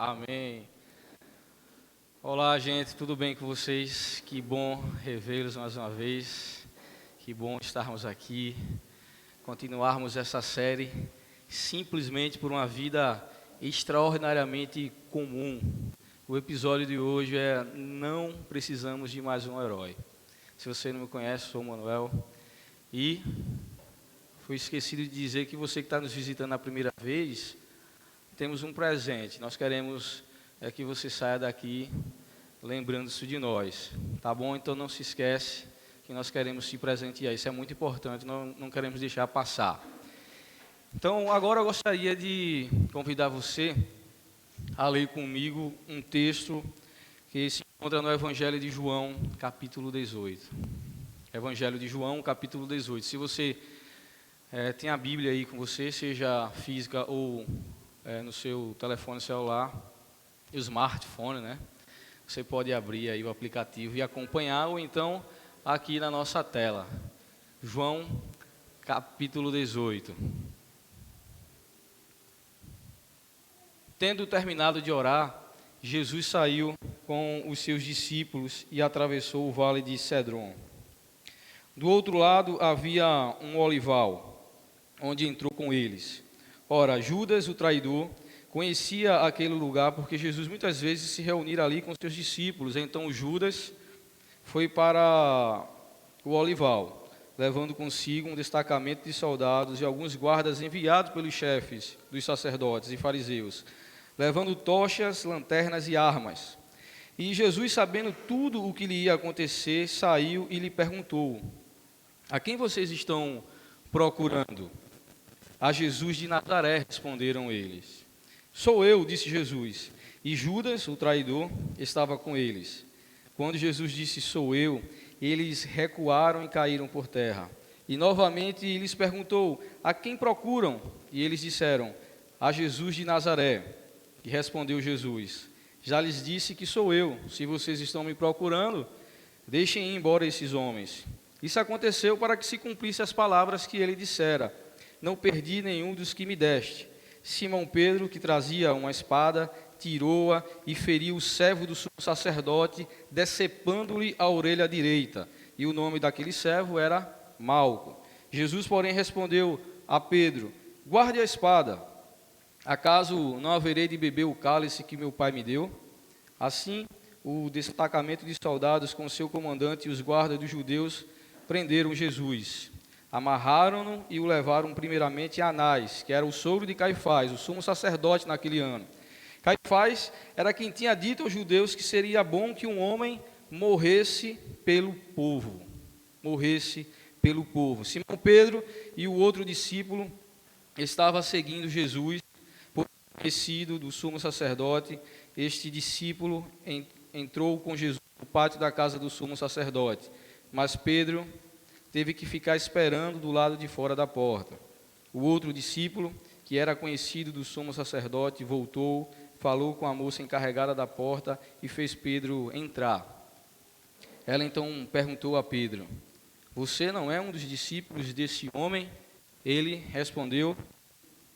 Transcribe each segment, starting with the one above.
Amém. Olá, gente, tudo bem com vocês? Que bom revê-los mais uma vez. Que bom estarmos aqui, continuarmos essa série simplesmente por uma vida extraordinariamente comum. O episódio de hoje é Não Precisamos de Mais um Herói. Se você não me conhece, sou o Manuel e fui esquecido de dizer que você que está nos visitando a primeira vez, temos um presente. Nós queremos que você saia daqui lembrando-se de nós, tá bom? Então não se esquece que nós queremos te presentear. Isso é muito importante, não queremos deixar passar. Então agora eu gostaria de convidar você a ler comigo um texto que se encontra no Evangelho de João, capítulo 18. Evangelho de João, capítulo 18. Se você tem a Bíblia aí com você, seja física ou no seu telefone celular, o smartphone, né? Você pode abrir aí o aplicativo e acompanhar, ou então aqui na nossa tela. João, capítulo 18. Tendo terminado de orar, Jesus saiu com os seus discípulos e atravessou o vale de Cedron. Do outro lado havia um olival, onde entrou com eles. Ora, Judas, o traidor, conhecia aquele lugar porque Jesus muitas vezes se reunira ali com seus discípulos. Então Judas foi para o olival, levando consigo um destacamento de soldados e alguns guardas enviados pelos chefes dos sacerdotes e fariseus, levando tochas, lanternas e armas. E Jesus, sabendo tudo o que lhe ia acontecer, saiu e lhe perguntou: a quem vocês estão procurando? A Jesus de Nazaré, responderam eles. Sou eu, disse Jesus. E Judas, o traidor, estava com eles. Quando Jesus disse, sou eu, eles recuaram e caíram por terra. E novamente lhes perguntou, a quem procuram? E eles disseram, a Jesus de Nazaré. E respondeu Jesus, já lhes disse que sou eu. Se vocês estão me procurando, deixem ir embora esses homens. Isso aconteceu para que se cumprisse as palavras que ele dissera. Não perdi nenhum dos que me deste. Simão Pedro, que trazia uma espada, tirou-a e feriu o servo do sumo sacerdote, decepando-lhe a orelha direita. E o nome daquele servo era Malco. Jesus, porém, respondeu a Pedro, guarde a espada. Acaso não haverei de beber o cálice que meu pai me deu? Assim, o destacamento de soldados com seu comandante e os guardas dos judeus prenderam Jesus. Amarraram-no e o levaram primeiramente a Anás, que era o sogro de Caifás, o sumo sacerdote naquele ano. Caifás era quem tinha dito aos judeus que seria bom que um homem morresse pelo povo. Morresse pelo povo. Simão Pedro e o outro discípulo estavam seguindo Jesus, por conhecido do sumo sacerdote. Este discípulo entrou com Jesus no pátio da casa do sumo sacerdote, mas Pedro teve que ficar esperando do lado de fora da porta. O outro discípulo, que era conhecido do sumo sacerdote, voltou, falou com a moça encarregada da porta e fez Pedro entrar. Ela então perguntou a Pedro, você não é um dos discípulos desse homem? Ele respondeu,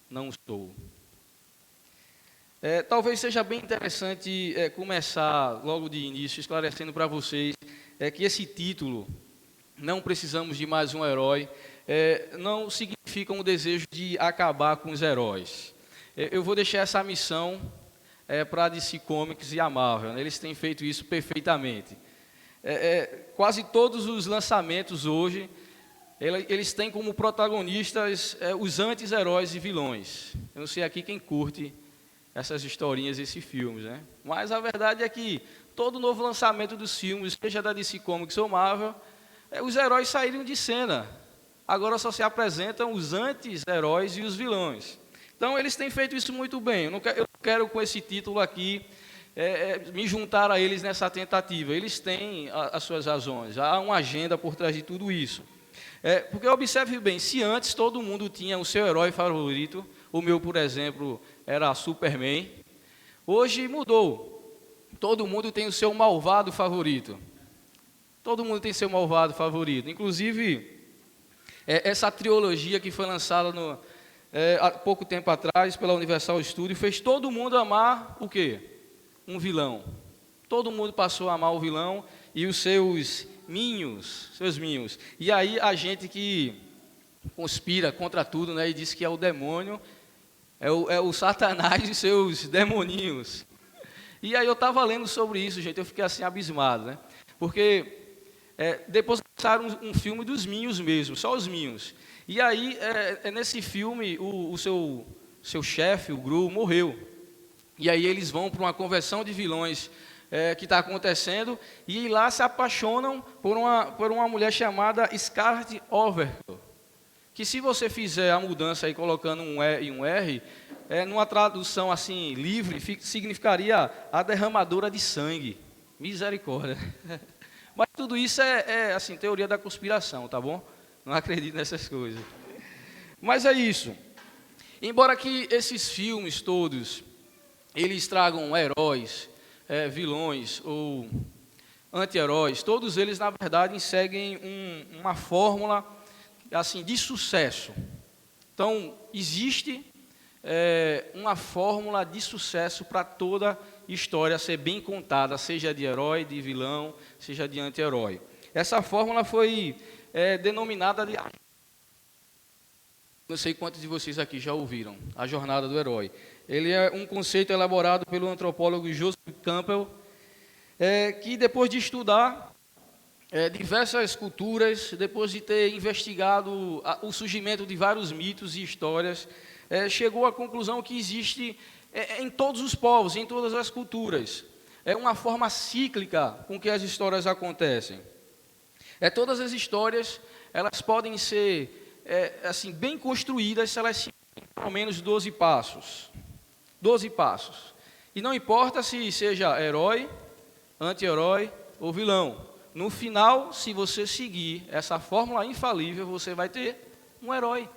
não sou. Talvez seja bem interessante começar logo de início esclarecendo para vocês que esse título, não precisamos de mais um herói, não significa um desejo de acabar com os heróis. Eu vou deixar essa missão para a DC Comics e a Marvel, né? Eles têm feito isso perfeitamente. Quase todos os lançamentos hoje, eles têm como protagonistas os anti-heróis e vilões. Eu não sei aqui quem curte essas historinhas, esses filmes, né? Mas a verdade é que todo novo lançamento dos filmes, seja da DC Comics ou Marvel, os heróis saíram de cena. Agora só se apresentam os anti-heróis e os vilões. Então eles têm feito isso muito bem. Eu não quero com esse título aqui me juntar a eles nessa tentativa. Eles têm as suas razões. Há uma agenda por trás de tudo isso. Porque observe bem, se antes todo mundo tinha o seu herói favorito, o meu, por exemplo, era Superman, hoje mudou. Todo mundo tem o seu malvado favorito. Todo mundo tem seu malvado favorito. Inclusive, essa trilogia que foi lançada há pouco tempo atrás, pela Universal Studios, fez todo mundo amar o quê? Um vilão. Todo mundo passou a amar o vilão e os seus minhos. E aí a gente que conspira contra tudo, né, e diz que é o demônio, é o Satanás e seus demoninhos. E aí eu estava lendo sobre isso, gente, eu fiquei assim abismado, né? Porque depois lançaram um filme dos Minhos mesmo, só os Minhos. E aí, nesse filme, o seu chefe, o Gru, morreu. E aí eles vão para uma conversão de vilões que está acontecendo, e lá se apaixonam por uma mulher chamada Scarlett Overkill. Que se você fizer a mudança aí colocando um E e um R, numa tradução assim livre, significaria a derramadora de sangue. Misericórdia. Mas tudo isso é assim, teoria da conspiração, tá bom? Não acredito nessas coisas. Mas é isso. Embora que esses filmes todos, eles tragam heróis, vilões ou anti-heróis, todos eles, na verdade, seguem uma fórmula assim, de sucesso. Então, existe uma fórmula de sucesso para toda história ser bem contada, seja de herói, de vilão, seja de anti-herói. Essa fórmula foi denominada de... Não sei quantos de vocês aqui já ouviram, a jornada do herói. Ele é um conceito elaborado pelo antropólogo Joseph Campbell, que depois de estudar diversas culturas, depois de ter investigado o surgimento de vários mitos e histórias, chegou à conclusão que existe em todos os povos, em todas as culturas. É uma forma cíclica com que as histórias acontecem. Todas as histórias, elas podem ser assim, bem construídas se elas seguirem pelo menos 12 passos. 12 passos. E não importa se seja herói, anti-herói ou vilão. No final, se você seguir essa fórmula infalível, você vai ter um herói.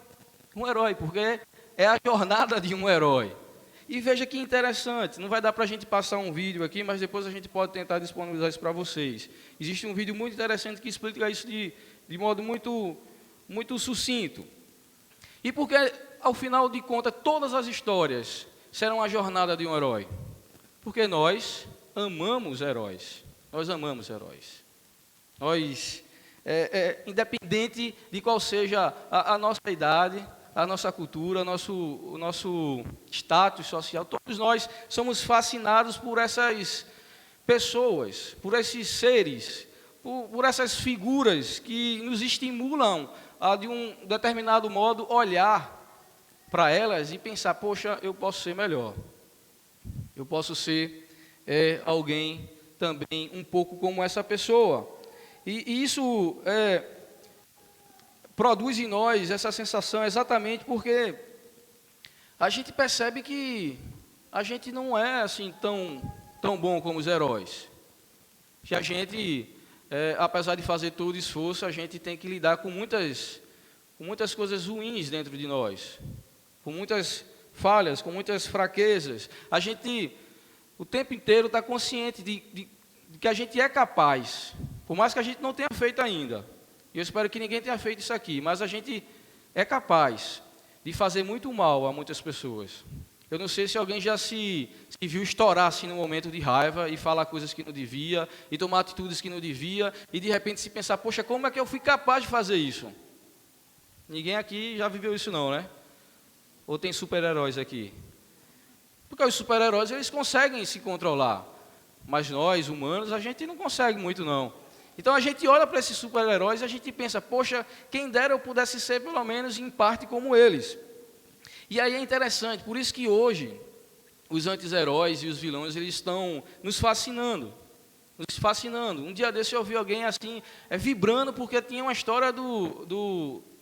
Um herói, porque é a jornada de um herói. E veja que interessante, não vai dar para a gente passar um vídeo aqui, mas depois a gente pode tentar disponibilizar isso para vocês. Existe um vídeo muito interessante que explica isso de modo muito sucinto. E porque, ao final de contas, todas as histórias serão a jornada de um herói. Porque nós amamos heróis. Nós amamos heróis. Nós, independente de qual seja a nossa idade, a nossa cultura, o nosso status social, todos nós somos fascinados por essas pessoas, por esses seres, por essas figuras que nos estimulam a, de um determinado modo, olhar para elas e pensar, poxa, eu posso ser melhor. Eu posso ser alguém também um pouco como essa pessoa. E isso produz em nós essa sensação exatamente porque a gente percebe que a gente não é assim tão bom como os heróis. Que a gente, apesar de fazer todo o esforço, a gente tem que lidar com muitas coisas ruins dentro de nós, com muitas falhas, com muitas fraquezas. A gente, o tempo inteiro, está consciente de que a gente é capaz, por mais que a gente não tenha feito ainda. E eu espero que ninguém tenha feito isso aqui, mas a gente é capaz de fazer muito mal a muitas pessoas. Eu não sei se alguém já se viu estourar assim no momento de raiva e falar coisas que não devia, e tomar atitudes que não devia, e de repente se pensar, poxa, como é que eu fui capaz de fazer isso? Ninguém aqui já viveu isso não, né? Ou tem super-heróis aqui? Porque os super-heróis, eles conseguem se controlar, mas nós, humanos, a gente não consegue muito não. Então a gente olha para esses super-heróis e a gente pensa, poxa, quem dera eu pudesse ser pelo menos em parte como eles. E aí é interessante, por isso que hoje os anti-heróis e os vilões, eles estão nos fascinando. Nos fascinando. Um dia desse eu ouvi alguém assim, vibrando porque tinha uma história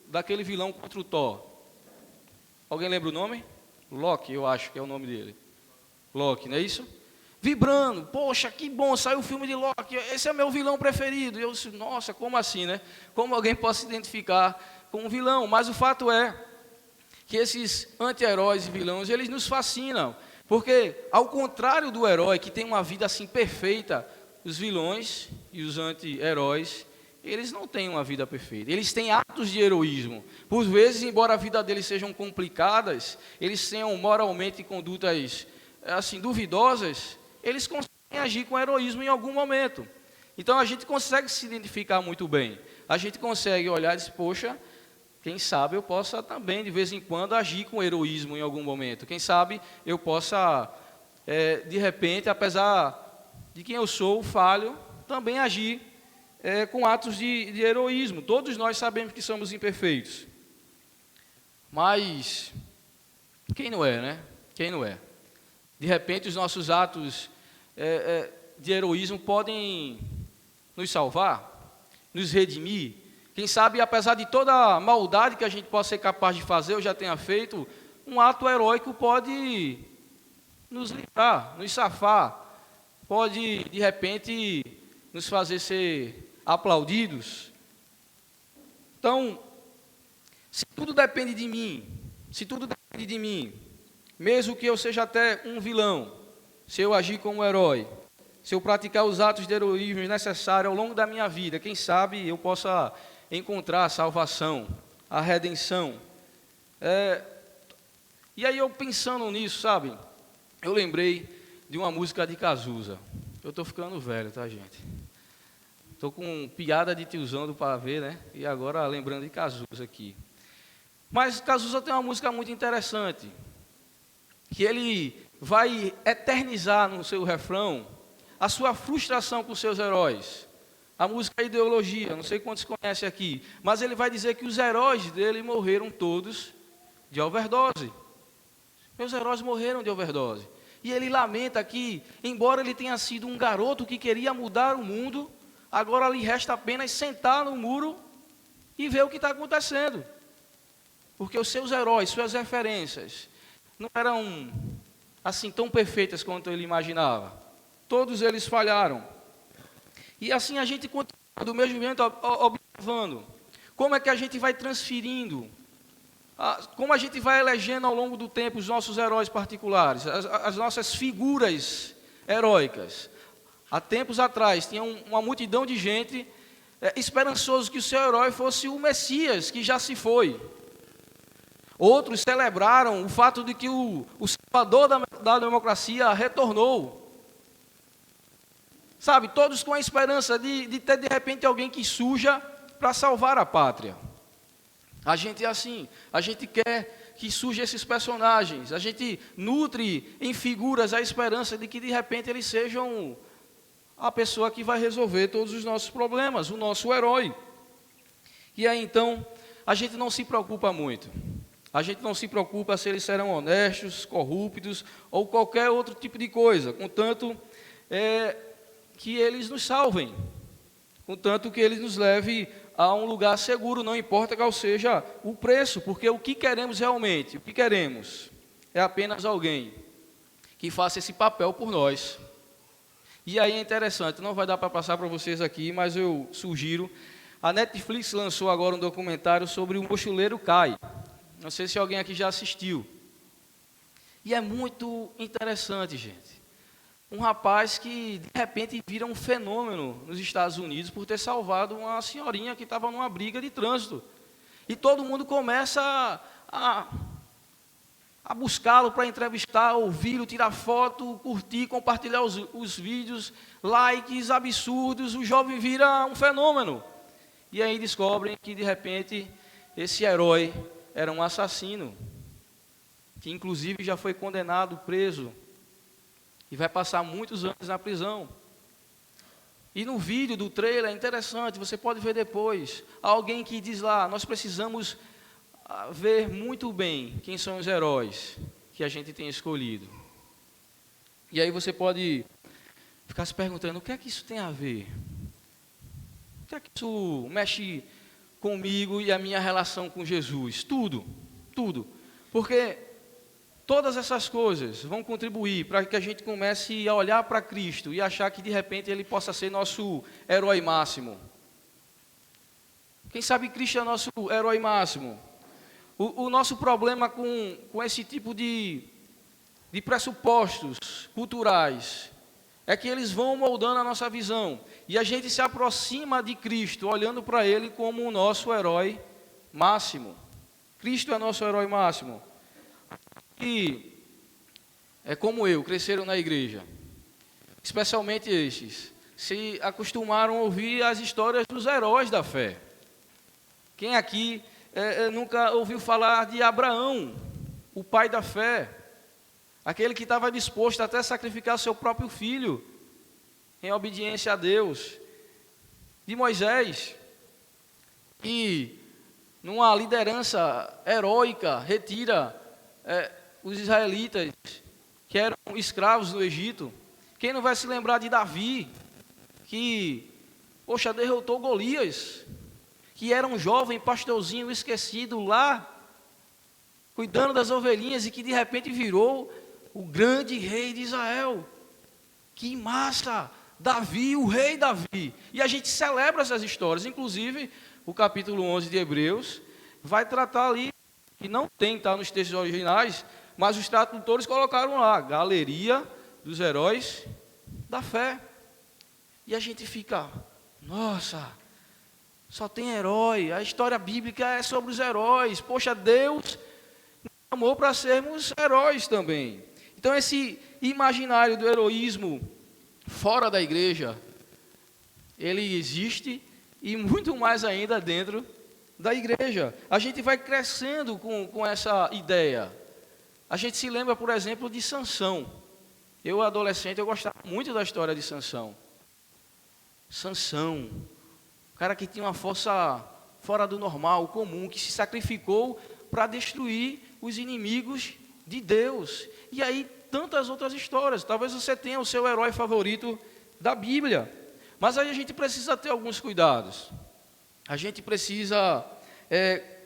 daquele vilão contra o Thor. Alguém lembra o nome? Loki, eu acho que é o nome dele. Loki, não é isso? Vibrando, poxa, que bom, saiu o filme de Loki, esse é meu vilão preferido. E eu disse, nossa, como assim, né? Como alguém pode se identificar com um vilão? Mas o fato é que esses anti-heróis e vilões, eles nos fascinam. Porque, ao contrário do herói, que tem uma vida assim perfeita, os vilões e os anti-heróis, eles não têm uma vida perfeita. Eles têm atos de heroísmo. Por vezes, embora a vida deles sejam complicadas, eles tenham moralmente condutas assim duvidosas, eles conseguem agir com heroísmo em algum momento. Então a gente consegue se identificar muito bem. A gente consegue olhar e dizer, poxa, quem sabe eu possa também de vez em quando agir com heroísmo em algum momento. Quem sabe eu possa, de repente, apesar de quem eu sou, falho, também agir com atos de heroísmo. Todos nós sabemos que somos imperfeitos. Mas quem não é, né? Quem não é? De repente, os nossos atos de heroísmo podem nos salvar, nos redimir. Quem sabe, apesar de toda a maldade que a gente possa ser capaz de fazer, ou já tenha feito, um ato heróico pode nos livrar, nos safar, pode, de repente, nos fazer ser aplaudidos. Então, se tudo depende de mim, mesmo que eu seja até um vilão, se eu agir como herói, se eu praticar os atos de heroísmo necessários ao longo da minha vida, quem sabe eu possa encontrar a salvação, a redenção. E aí eu pensando nisso, sabe, eu lembrei de uma música de Cazuza. Eu estou ficando velho, tá, gente? Estou com piada de tiozão do pavê, né? E agora lembrando de Cazuza aqui. Mas Cazuza tem uma música muito interessante, que ele vai eternizar no seu refrão a sua frustração com seus heróis. A música é Ideologia, não sei quantos conhecem aqui, mas ele vai dizer que os heróis dele morreram todos de overdose. Meus heróis morreram de overdose. E ele lamenta que, embora ele tenha sido um garoto que queria mudar o mundo, agora lhe resta apenas sentar no muro e ver o que está acontecendo. Porque os seus heróis, suas referências, não eram assim tão perfeitas quanto ele imaginava. Todos eles falharam. E assim a gente continua do mesmo jeito observando. Como é que a gente vai transferindo, como a gente vai elegendo ao longo do tempo os nossos heróis particulares, as nossas figuras heróicas. Há tempos atrás, tinha uma multidão de gente esperançoso que o seu herói fosse o Messias, que já se foi. Outros celebraram o fato de que o salvador da democracia retornou. Sabe, todos com a esperança de ter de repente alguém que surja para salvar a pátria. A gente é assim, a gente quer que surjam esses personagens, a gente nutre em figuras a esperança de que de repente eles sejam a pessoa que vai resolver todos os nossos problemas, o nosso herói. E aí então, a gente não se preocupa muito. A gente não se preocupa se eles serão honestos, corruptos ou qualquer outro tipo de coisa, contanto que eles nos salvem, contanto que eles nos levem a um lugar seguro, não importa qual seja o preço, porque o que queremos realmente, o que queremos é apenas alguém que faça esse papel por nós. E aí é interessante, não vai dar para passar para vocês aqui, mas eu sugiro, a Netflix lançou agora um documentário sobre o Mochileiro Kai. Não sei se alguém aqui já assistiu. E é muito interessante, gente. Um rapaz que, de repente, vira um fenômeno nos Estados Unidos por ter salvado uma senhorinha que estava numa briga de trânsito. E todo mundo começa a buscá-lo para entrevistar, ouvi-lo, tirar foto, curtir, compartilhar os vídeos, likes absurdos. O jovem vira um fenômeno. E aí descobrem que, de repente, esse herói era um assassino, que inclusive já foi condenado, preso, e vai passar muitos anos na prisão. E no vídeo do trailer é interessante, você pode ver depois, alguém que diz lá, nós precisamos ver muito bem quem são os heróis que a gente tem escolhido. E aí você pode ficar se perguntando, o que é que isso tem a ver? O que é que isso mexe comigo e a minha relação com Jesus? Tudo. Porque todas essas coisas vão contribuir para que a gente comece a olhar para Cristo e achar que de repente Ele possa ser nosso herói máximo. Quem sabe Cristo é nosso herói máximo. O nosso problema com esse tipo de pressupostos culturais é que eles vão moldando a nossa visão. E a gente se aproxima de Cristo, olhando para Ele como o nosso herói máximo. Cristo é nosso herói máximo. E é como eu, cresceram na igreja, especialmente estes, se acostumaram a ouvir as histórias dos heróis da fé. Quem aqui nunca ouviu falar de Abraão, o pai da fé? Aquele que estava disposto até a sacrificar seu próprio filho, em obediência a Deus. De Moisés, que numa liderança heróica, retira os israelitas, que eram escravos do Egito. Quem não vai se lembrar de Davi, que, derrotou Golias, que era um jovem pastorzinho esquecido lá, cuidando das ovelhinhas, e que de repente virou o grande rei de Israel. Que massa! Davi, o rei Davi. E a gente celebra essas histórias. Inclusive, o capítulo 11 de Hebreus vai tratar ali, que não tem, tá nos textos originais, mas os tradutores colocaram lá, galeria dos heróis da fé. E a gente fica, nossa, só tem herói, a história bíblica é sobre os heróis. Poxa, Deus nos chamou para sermos heróis também. Então esse imaginário do heroísmo fora da igreja, ele existe, e muito mais ainda dentro da igreja. A gente vai crescendo com essa ideia. A gente se lembra, por exemplo, de Sansão. Eu, adolescente, eu gostava muito da história de Sansão. Sansão, o cara que tinha uma força fora do normal, comum, que se sacrificou para destruir os inimigos de Deus. E aí, tantas outras histórias. Talvez você tenha o seu herói favorito da Bíblia. Mas aí a gente precisa ter alguns cuidados. A gente precisa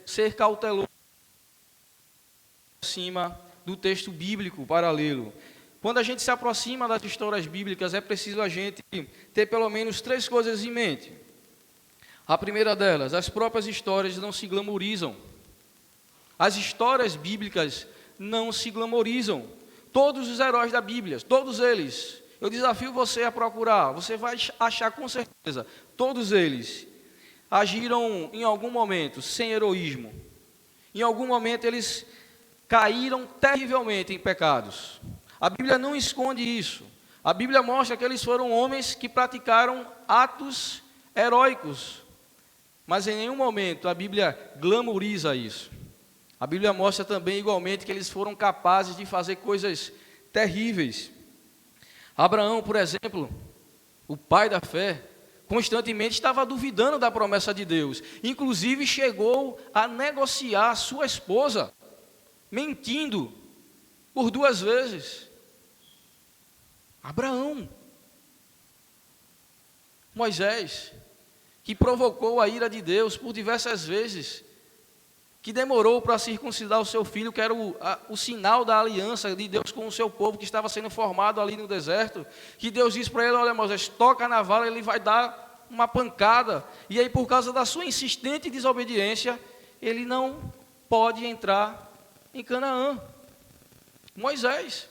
ser cauteloso acima do texto bíblico paralelo. Quando a gente se aproxima das histórias bíblicas, é preciso a gente ter pelo menos 3 coisas em mente. A primeira delas, as próprias histórias não se glamorizam. As histórias bíblicas não se glamorizam. Todos os heróis da Bíblia, todos eles, eu desafio você a procurar, você vai achar com certeza, todos eles agiram em algum momento sem heroísmo. Em algum momento eles caíram terrivelmente em pecados. A Bíblia não esconde isso. A Bíblia mostra que eles foram homens que praticaram atos heróicos. Mas em nenhum momento a Bíblia glamoriza isso. A Bíblia mostra também igualmente que eles foram capazes de fazer coisas terríveis. Abraão, por exemplo, o pai da fé, constantemente estava duvidando da promessa de Deus. Inclusive chegou a negociar sua esposa, mentindo por 2 vezes. Abraão. Moisés, que provocou a ira de Deus por diversas vezes, que demorou para circuncidar o seu filho, que era o sinal da aliança de Deus com o seu povo, que estava sendo formado ali no deserto, que Deus disse para ele, olha Moisés, toca na vala, ele vai dar uma pancada, e aí por causa da sua insistente desobediência, ele não pode entrar em Canaã. Moisés.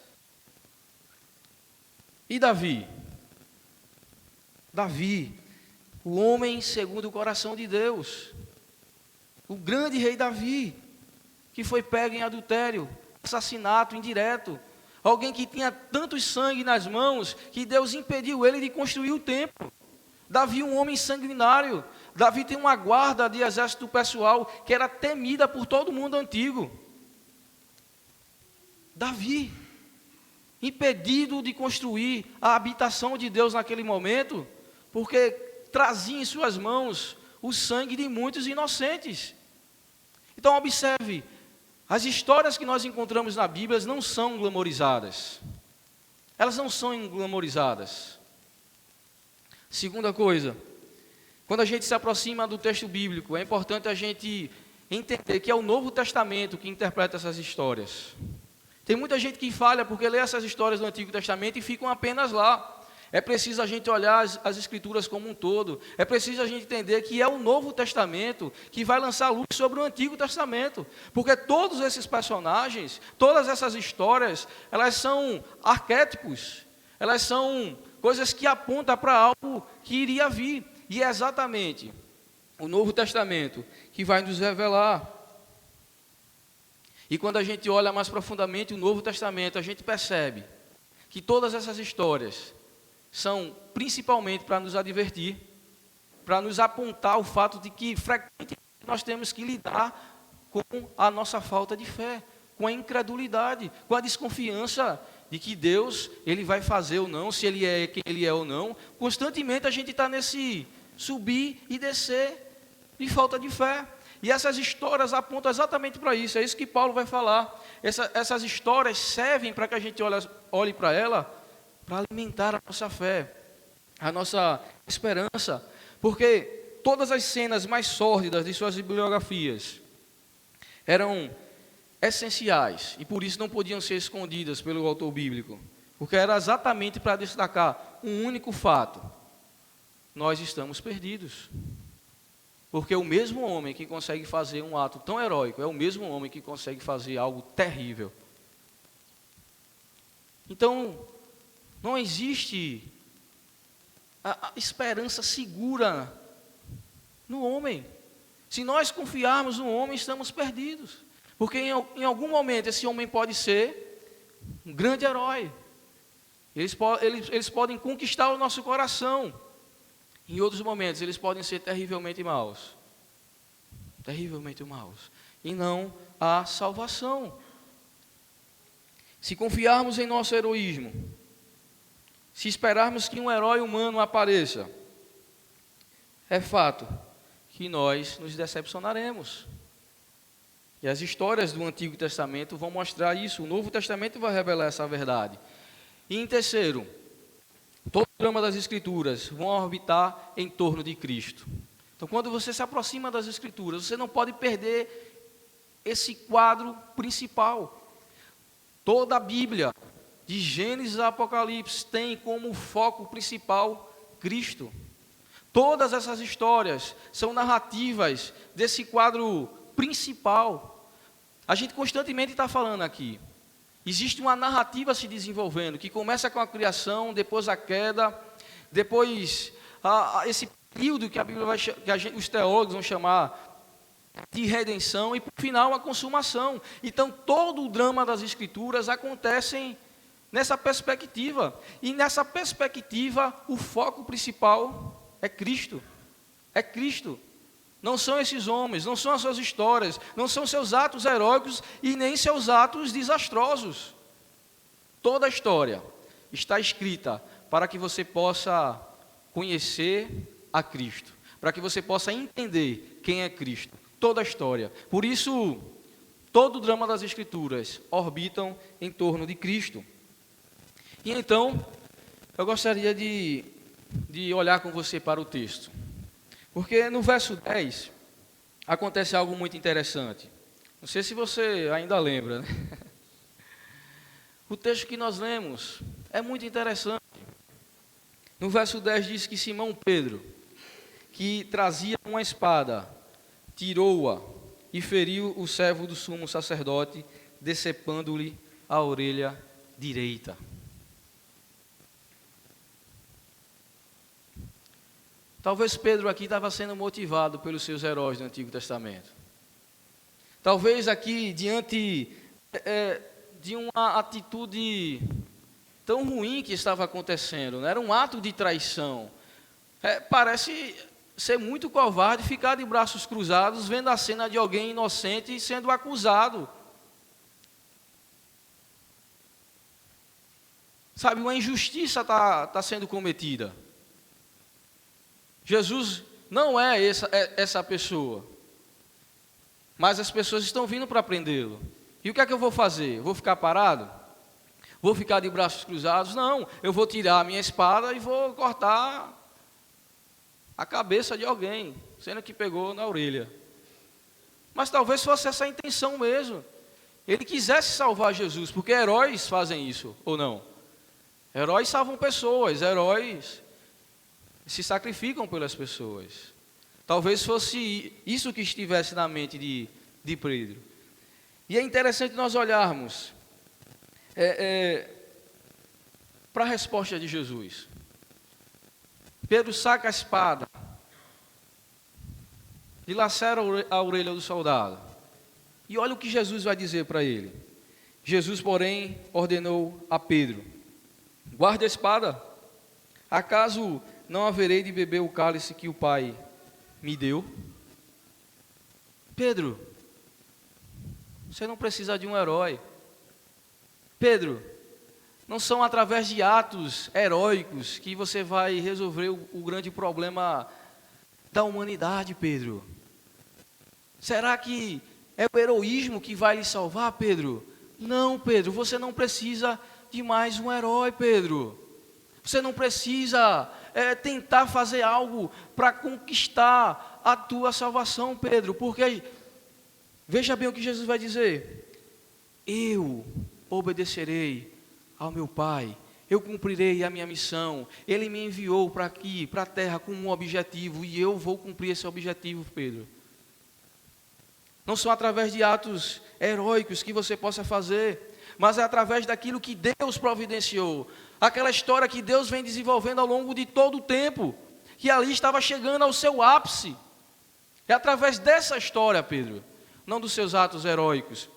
E Davi? Davi, o homem segundo o coração de Deus, o grande rei Davi, que foi pego em adultério, assassinato indireto, alguém que tinha tanto sangue nas mãos, que Deus impediu ele de construir o templo. Davi, um homem sanguinário. Davi tem uma guarda de exército pessoal, que era temida por todo mundo antigo. Davi, impedido de construir a habitação de Deus naquele momento, porque trazia em suas mãos o sangue de muitos inocentes. Então observe, as histórias que nós encontramos na Bíblia não são glamorizadas. Elas não são glamorizadas. Segunda coisa, quando a gente se aproxima do texto bíblico, é importante a gente entender que é o Novo Testamento que interpreta essas histórias. Tem muita gente que falha porque lê essas histórias do Antigo Testamento e ficam apenas lá. É preciso a gente olhar as Escrituras como um todo. É preciso a gente entender que é o Novo Testamento que vai lançar luz sobre o Antigo Testamento. Porque todos esses personagens, todas essas histórias, elas são arquétipos. Elas são coisas que apontam para algo que iria vir. E é exatamente o Novo Testamento que vai nos revelar. E quando a gente olha mais profundamente o Novo Testamento, a gente percebe que todas essas histórias são principalmente para nos advertir, para nos apontar o fato de que frequentemente nós temos que lidar com a nossa falta de fé, com a incredulidade, com a desconfiança de que Deus, Ele vai fazer ou não, se Ele é quem Ele é ou não. Constantemente a gente está nesse subir e descer de falta de fé. E essas histórias apontam exatamente para isso, é isso que Paulo vai falar. Essas histórias servem para que a gente olhe para ela, para alimentar a nossa fé, a nossa esperança. Porque todas as cenas mais sórdidas de suas bibliografias eram essenciais e por isso não podiam ser escondidas pelo autor bíblico, porque era exatamente para destacar um único fato: nós estamos perdidos. Porque o mesmo homem que consegue fazer um ato tão heróico é o mesmo homem que consegue fazer algo terrível. Então, não existe a esperança segura no homem. Se nós confiarmos no homem, estamos perdidos. Porque em algum momento esse homem pode ser um grande herói. Eles podem conquistar o nosso coração. Em outros momentos eles podem ser terrivelmente maus. Terrivelmente maus. E não há salvação. Se confiarmos em nosso heroísmo, se esperarmos que um herói humano apareça, é fato que nós nos decepcionaremos. E as histórias do Antigo Testamento vão mostrar isso. O Novo Testamento vai revelar essa verdade. E em terceiro, todo o drama das Escrituras vão orbitar em torno de Cristo. Então, quando você se aproxima das Escrituras, você não pode perder esse quadro principal. Toda a Bíblia, de Gênesis a Apocalipse, tem como foco principal Cristo. Todas essas histórias são narrativas desse quadro principal. A gente constantemente está falando aqui. Existe uma narrativa se desenvolvendo, que começa com a criação, depois a queda, depois esse período que a Bíblia os teólogos vão chamar de redenção, e por final a consumação. Então todo o drama das Escrituras acontece nessa perspectiva. E nessa perspectiva o foco principal é Cristo. É Cristo. Não são esses homens, não são as suas histórias, não são seus atos heróicos e nem seus atos desastrosos. Toda a história está escrita para que você possa conhecer a Cristo, para que você possa entender quem é Cristo. Toda a história. Por isso, todo o drama das Escrituras orbitam em torno de Cristo. E então, eu gostaria de olhar com você para o texto. Porque no verso 10, acontece algo muito interessante. Não sei se você ainda lembra, né? O texto que nós lemos é muito interessante. No verso 10 diz que Simão Pedro, que trazia uma espada, tirou-a e feriu o servo do sumo sacerdote, decepando-lhe a orelha direita. Talvez Pedro aqui estava sendo motivado pelos seus heróis do Antigo Testamento. Talvez aqui, diante de uma atitude tão ruim que estava acontecendo, né? Era um ato de traição. Parece ser muito covarde ficar de braços cruzados, vendo a cena de alguém inocente sendo acusado. Sabe, uma injustiça está sendo cometida. Jesus não é essa pessoa, mas as pessoas estão vindo para prendê-lo. E o que é que eu vou fazer? Vou ficar parado? Vou ficar de braços cruzados? Não, eu vou tirar a minha espada e vou cortar a cabeça de alguém, sendo que pegou na orelha. Mas talvez fosse essa a intenção mesmo. Ele quisesse salvar Jesus, porque heróis fazem isso, ou não? Heróis salvam pessoas, heróis se sacrificam pelas pessoas. Talvez fosse isso que estivesse na mente de Pedro. E é interessante nós olharmos para a resposta de Jesus. Pedro saca a espada, dilacera a orelha do soldado. E olha o que Jesus vai dizer para ele. Jesus, porém, ordenou a Pedro: guarde a espada. Acaso não haverei de beber o cálice que o Pai me deu? Pedro, você não precisa de um herói. Pedro, não são através de atos heróicos que você vai resolver o grande problema da humanidade, Pedro. Será que é o heroísmo que vai lhe salvar, Pedro? Não, Pedro, você não precisa de mais um herói, Pedro. Você não precisa tentar fazer algo para conquistar a tua salvação, Pedro. Porque, veja bem o que Jesus vai dizer: eu obedecerei ao meu Pai, eu cumprirei a minha missão. Ele me enviou para aqui, para a terra, com um objetivo, e eu vou cumprir esse objetivo, Pedro. Não são através de atos heróicos que você possa fazer, mas é através daquilo que Deus providenciou. Aquela história que Deus vem desenvolvendo ao longo de todo o tempo, que ali estava chegando ao seu ápice. É através dessa história, Pedro, não dos seus atos heróicos.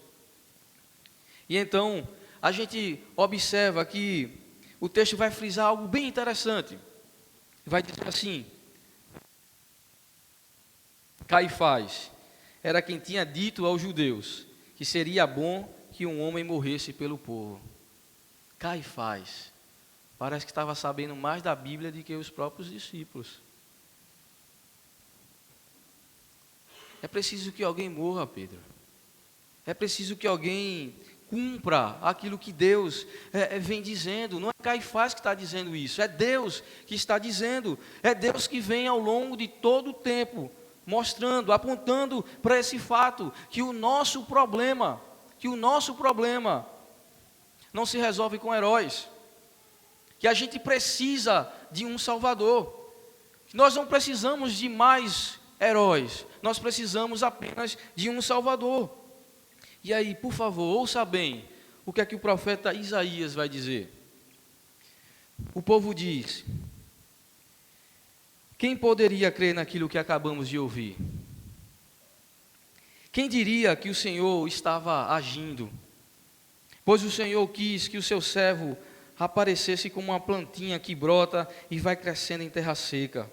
E então, a gente observa que o texto vai frisar algo bem interessante. Vai dizer assim: Caifás era quem tinha dito aos judeus que seria bom que um homem morresse pelo povo. Caifás parece que estava sabendo mais da Bíblia do que os próprios discípulos. É preciso que alguém morra, Pedro. É preciso que alguém cumpra aquilo que Deus vem dizendo. Não é Caifás que está dizendo isso, é Deus que está dizendo. É Deus que vem ao longo de todo o tempo mostrando, apontando para esse fato, que o nosso problema não se resolve com heróis, que a gente precisa de um Salvador. Nós não precisamos de mais heróis, nós precisamos apenas de um Salvador. E aí, por favor, ouça bem o que é que o profeta Isaías vai dizer. O povo diz: quem poderia crer naquilo que acabamos de ouvir? Quem diria que o Senhor estava agindo? Pois o Senhor quis que o seu servo aparecesse como uma plantinha que brota e vai crescendo em terra seca.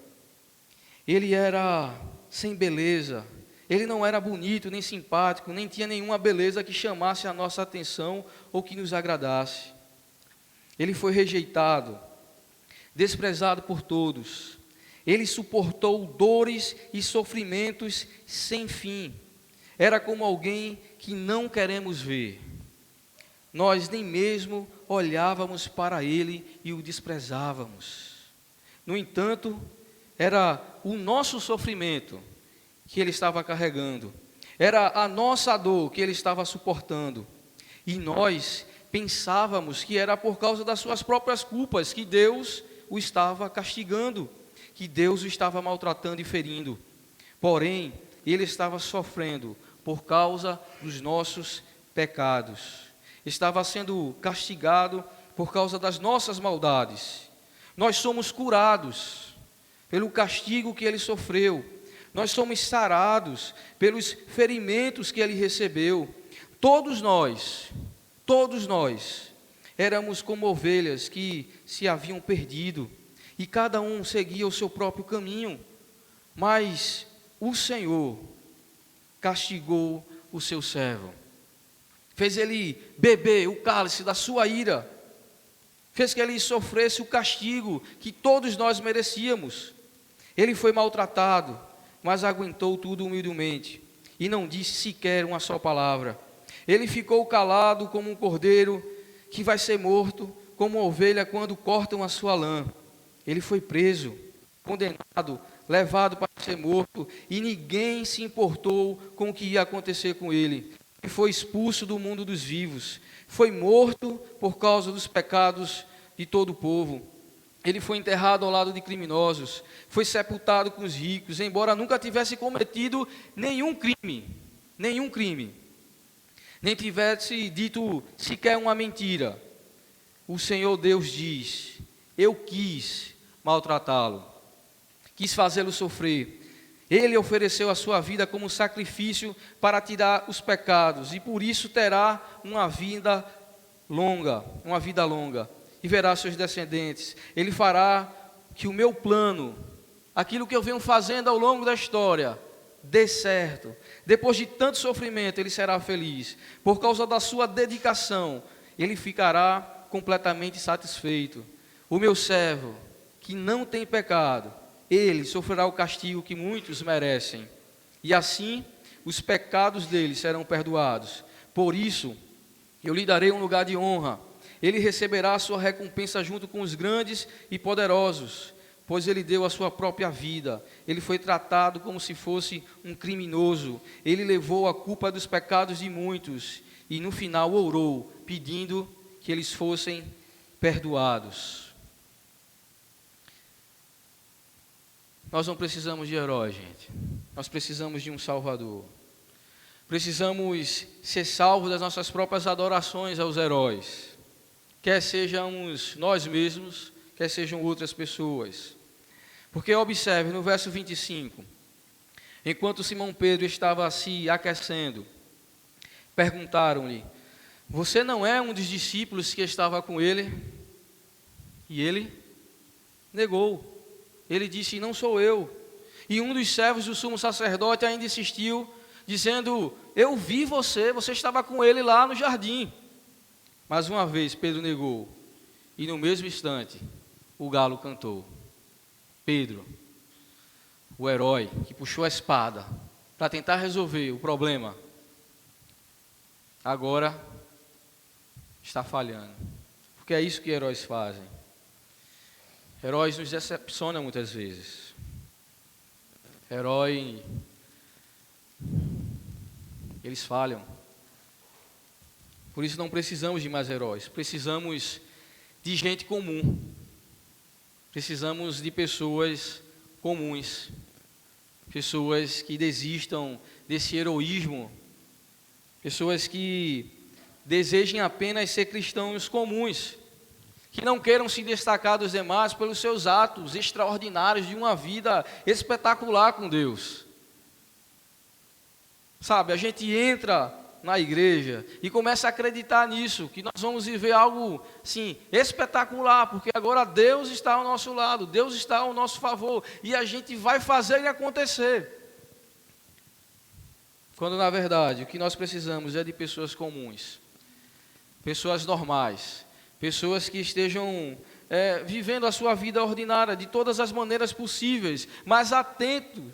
Ele era sem beleza, ele não era bonito, nem simpático, nem tinha nenhuma beleza que chamasse a nossa atenção ou que nos agradasse. Ele foi rejeitado, desprezado por todos. Ele suportou dores e sofrimentos sem fim. Era como alguém que não queremos ver. Nós nem mesmo olhávamos para ele e o desprezávamos. No entanto, era o nosso sofrimento que ele estava carregando. Era a nossa dor que ele estava suportando. E nós pensávamos que era por causa das suas próprias culpas que Deus o estava castigando, que Deus o estava maltratando e ferindo. Porém, ele estava sofrendo por causa dos nossos pecados. Estava sendo castigado por causa das nossas maldades. Nós somos curados pelo castigo que ele sofreu. Nós somos sarados pelos ferimentos que ele recebeu. Todos nós éramos como ovelhas que se haviam perdido, e cada um seguia o seu próprio caminho, mas o Senhor castigou o seu servo, fez ele beber o cálice da sua ira, fez que ele sofresse o castigo que todos nós merecíamos. Ele foi maltratado, mas aguentou tudo humildemente, e não disse sequer uma só palavra. Ele ficou calado como um cordeiro que vai ser morto, como uma ovelha quando cortam a sua lã. Ele foi preso, condenado, levado para ser morto, e ninguém se importou com o que ia acontecer com ele. Ele foi expulso do mundo dos vivos, foi morto por causa dos pecados de todo o povo. Ele foi enterrado ao lado de criminosos, foi sepultado com os ricos, embora nunca tivesse cometido nenhum crime, nem tivesse dito sequer uma mentira. o Senhor Deus diz: eu quis maltratá-lo, quis fazê-lo sofrer. Ele ofereceu a sua vida como sacrifício para tirar os pecados, e por isso terá uma vida longa, e verá seus descendentes. Ele fará que o meu plano, aquilo que eu venho fazendo ao longo da história, dê certo. Depois de tanto sofrimento, ele será feliz. Por causa da sua dedicação, ele ficará completamente satisfeito. O meu servo, que não tem pecado, ele sofrerá o castigo que muitos merecem. E assim, os pecados dele serão perdoados. Por isso, eu lhe darei um lugar de honra. Ele receberá a sua recompensa junto com os grandes e poderosos, pois ele deu a sua própria vida. Ele foi tratado como se fosse um criminoso. Ele levou a culpa dos pecados de muitos e no final orou, pedindo que eles fossem perdoados. Nós não precisamos de herói, gente. Nós precisamos de um Salvador. Precisamos ser salvos das nossas próprias adorações aos heróis. Quer sejamos nós mesmos, quer sejam outras pessoas. Porque observe no verso 25, enquanto Simão Pedro estava se aquecendo, perguntaram-lhe: você não é um dos discípulos que estava com ele? E ele negou. Ele disse: não sou eu. E um dos servos do sumo sacerdote ainda insistiu, dizendo: eu vi você estava com ele lá no jardim. Mais uma vez Pedro negou, e no mesmo instante o galo cantou. Pedro, o herói que puxou a espada para tentar resolver o problema, agora está falhando. Porque é isso que heróis fazem. Heróis nos decepcionam muitas vezes. Herói, eles falham. Por isso não precisamos de mais heróis. Precisamos de gente comum. Precisamos de pessoas comuns. Pessoas que desistam desse heroísmo. Pessoas que desejem apenas ser cristãos comuns. Que não queiram se destacar dos demais pelos seus atos extraordinários de uma vida espetacular com Deus. Sabe, a gente entra na igreja e começa a acreditar nisso, que nós vamos viver algo, sim, espetacular, porque agora Deus está ao nosso lado, Deus está ao nosso favor, e a gente vai fazer ele acontecer. Quando, na verdade, o que nós precisamos é de pessoas comuns, pessoas normais, pessoas que estejam vivendo a sua vida ordinária de todas as maneiras possíveis, mas atento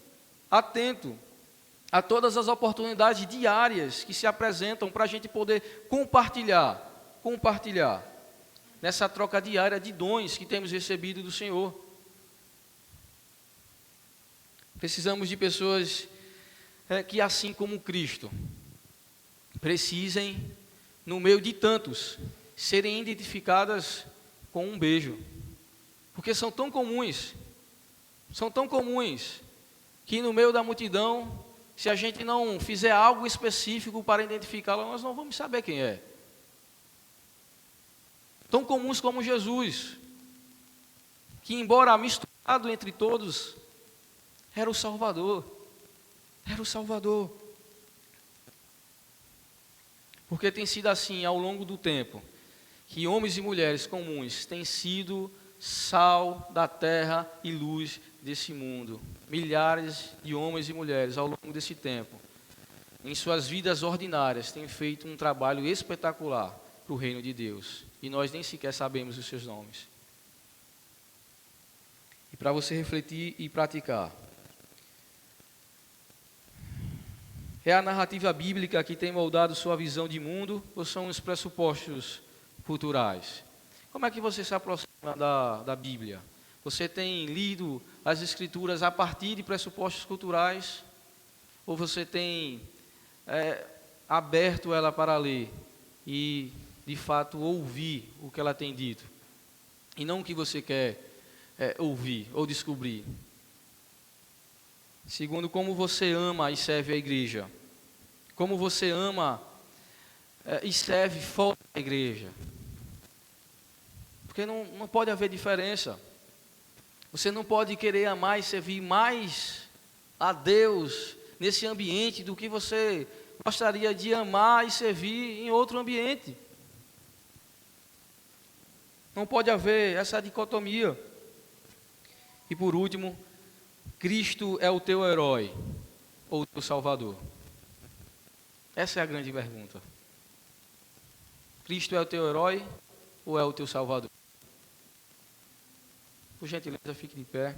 a todas as oportunidades diárias que se apresentam para a gente poder compartilhar nessa troca diária de dons que temos recebido do Senhor. Precisamos de pessoas que, assim como Cristo, precisem, no meio de tantos, serem identificadas com um beijo, porque são tão comuns, que no meio da multidão, se a gente não fizer algo específico para identificá-la, nós não vamos saber quem é. Tão comuns como Jesus, que embora misturado entre todos, era o Salvador. Porque tem sido assim ao longo do tempo, que homens e mulheres comuns têm sido sal da terra e luz desse mundo. Milhares de homens e mulheres ao longo desse tempo, em suas vidas ordinárias, têm feito um trabalho espetacular para o reino de Deus. E nós nem sequer sabemos os seus nomes. E para você refletir e praticar, é a narrativa bíblica que tem moldado sua visão de mundo ou são os pressupostos culturais? Como é que você se aproxima da Bíblia? Você tem lido as Escrituras a partir de pressupostos culturais? Ou você tem aberto ela para ler e, de fato, ouvir o que ela tem dito? E não o que você quer ouvir ou descobrir. Segundo, como você ama e serve a igreja. Como você ama e serve fora da igreja. Porque não pode haver diferença. Você não pode querer amar e servir mais a Deus nesse ambiente do que você gostaria de amar e servir em outro ambiente. Não pode haver essa dicotomia. E por último, Cristo é o teu herói ou o teu salvador? Essa é a grande pergunta. Cristo é o teu herói ou é o teu salvador? Por gentileza, fique de pé.